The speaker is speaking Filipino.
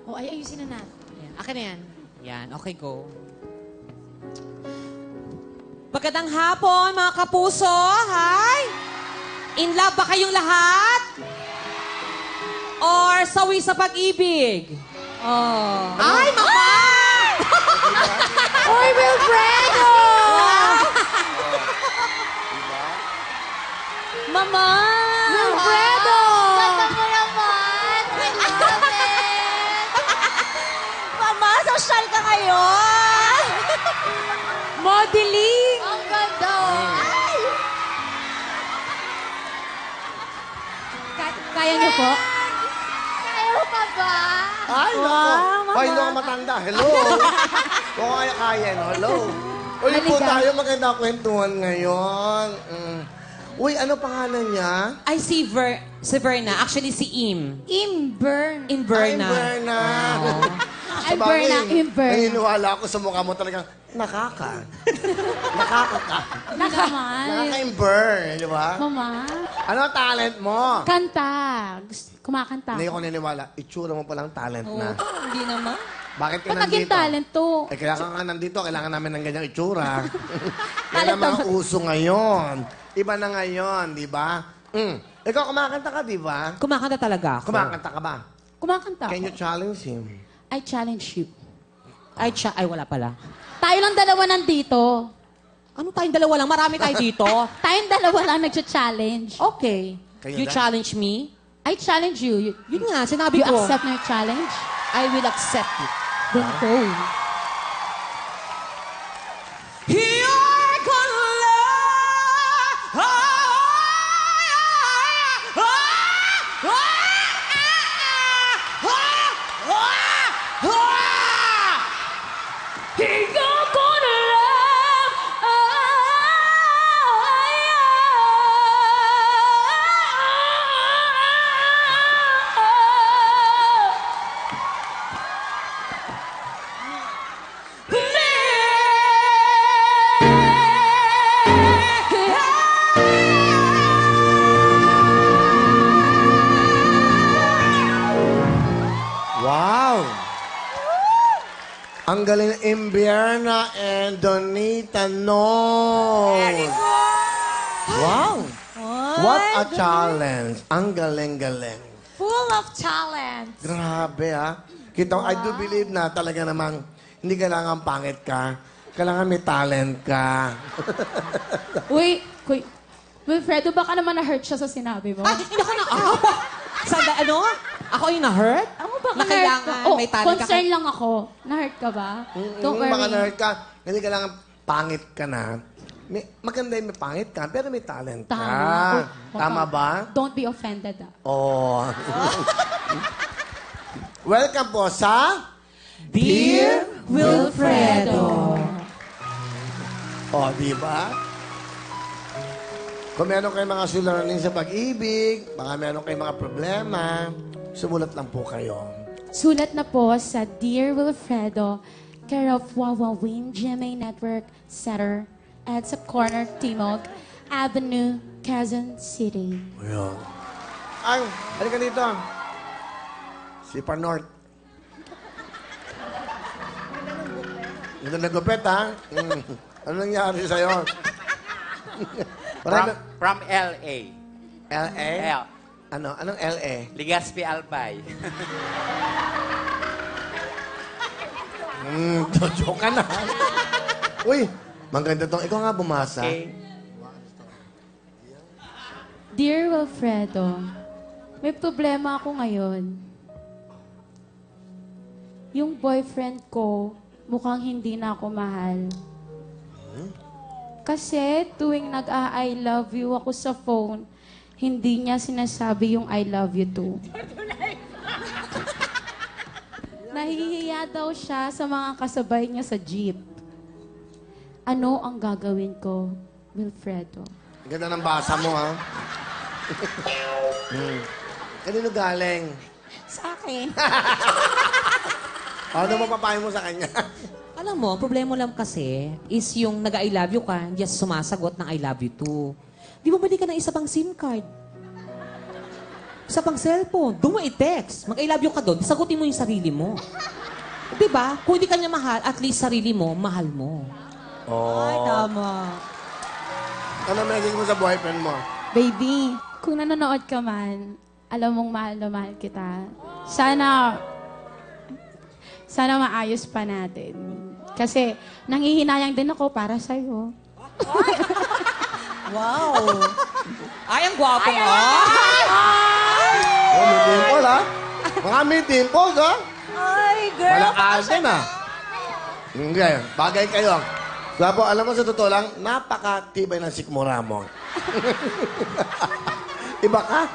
O, ay, ayusin na natin. Ayan. Akin na yan. Yan, okay, go. Magandang hapon, mga kapuso. Hi! In love ba kayong lahat? Or sawi sa pag-ibig? Oh. Ay, mama! Oy, Wilfredo! Mama! Wilfredo! Ganda mo naman! I love it! Mama, social ka ngayon! Modeling! Ang ganda! Ay! Kaya niyo po? Kaya mo pa ba? Ay, nako. Ay, nako matanda. Hello. Kung kaya, no? Hello. Uy, po Halika. tayo maganda kwentuhan ngayon. Uy, ano pangalan niya? Ay, si Verna. Actually, si Im. Imburn. Inverna. Ay, Berna. Ay, Berna, Imberna. Naniniwala ako sa mukha mo talagang nakaka. Nakaka ka. Nakaman. Nakaka-imburn, di ba? Mama. Ano ang talent mo? Kanta. Kumakanta. Hindi ako naniniwala. Itsura mo palang talent na. Hindi naman. Bakit ka Ba't naging nandito? talent to? Eh, kaya ka nga nandito. Kailangan namin ng ganyang itsura. Yan ang mga uso ngayon. Iba na ngayon, di ba? Ikaw, kumakanta ka, di ba? Kumakanta talaga ako. Kumakanta ka ba? Kumakanta Can ako. you challenge him? I challenge you. Ay, wala pala. Tayo lang dalawa nandito. Ano tayong dalawa lang? Marami tayo dito. Tayong dalawa lang nag-challenge. Okay. Kayo You na? challenge me? I challenge you. Yun nga, sinabi You ko. accept my challenge? I will accept it. Then go. You're gonna love. You're gonna Wow! Ang galing ng Imberna and Donita Nose. Wow! What a challenge. Ang galing-galing. Full of talent. Grabe, ha? Kita, I do believe na talaga namang hindi kailangan pangit ka. Kailangan may talent ka. Uy, Wilfredo, baka naman na-hurt siya sa sinabi mo. Ay, hindi ako na... ano? Ako yung na-hurt? Ako baka Na kailangan na-hurt ka? may talent ka. Concern lang ako. Na-hurt ka ba? Don't worry. Baka na-hurt ka. Hindi kailangan pangit ka na. Maganda yung may pangit ka, pero may talent ka. Tama. Tama ba? Don't be offended. Oh. Welcome po sa... Dear Wilfredo. Oh, di ba? Kung meron kayong mga suliranin sa pag-ibig, baka meron kayong mga problema, sumulat lang po kayo. Sulat na po sa Dear Wilfredo, care of Wawa Wing GMA Network Center at sa Corner Timog Avenue, Quezon City. Ayan. Ay, halika dito. Si Panorth. Ito nagupit, ha? Ano nangyari sa'yo? From LA. LA? L. Ano? Anong LA? Ligaspi Albay. Joke ka na. Uy, maganda tong. Ikaw nga bumasa. Okay. Dear Wilfredo, may problema ako ngayon. Yung boyfriend ko, mukhang hindi na ako mahal. Kasi tuwing nag-I love you ako sa phone, hindi niya sinasabi yung I love you too. Nahihiya daw siya sa mga kasabay niya sa jeep. Ano ang gagawin ko, Wilfredo? Ang ganda ng basa mo, ha? Kanino galing? Sa akin. Ano mapapayo mo sa kanya? Alam mo, ang problema lang kasi is yung nag-I love you ka, just sumasagot ng I love you too. Di mo balik ka ng isa pang SIM card? Sa pang cellphone, doon mo i-text. Mag-I love you ka doon, sagutin mo yung sarili mo. Diba? Kung hindi ka niya mahal, at least sarili mo, mahal mo. Ay, tama. Ano message mo sa boyfriend mo? Baby, kung nanonood ka man, alam mong mahal na mahal kita. Sana maayos pa natin. Kasi nanghihinayang din ako para sa'yo. Wow. Ay, ang gwapo mo. Oh, may dimple, ha? Mga may dimples, ha? Ay, girl. Walang Alden, ha? Hindi, bagay kayo. Gwapo, alam mo sa totoo lang, napakatibay ng sikmura mo. Iba ka?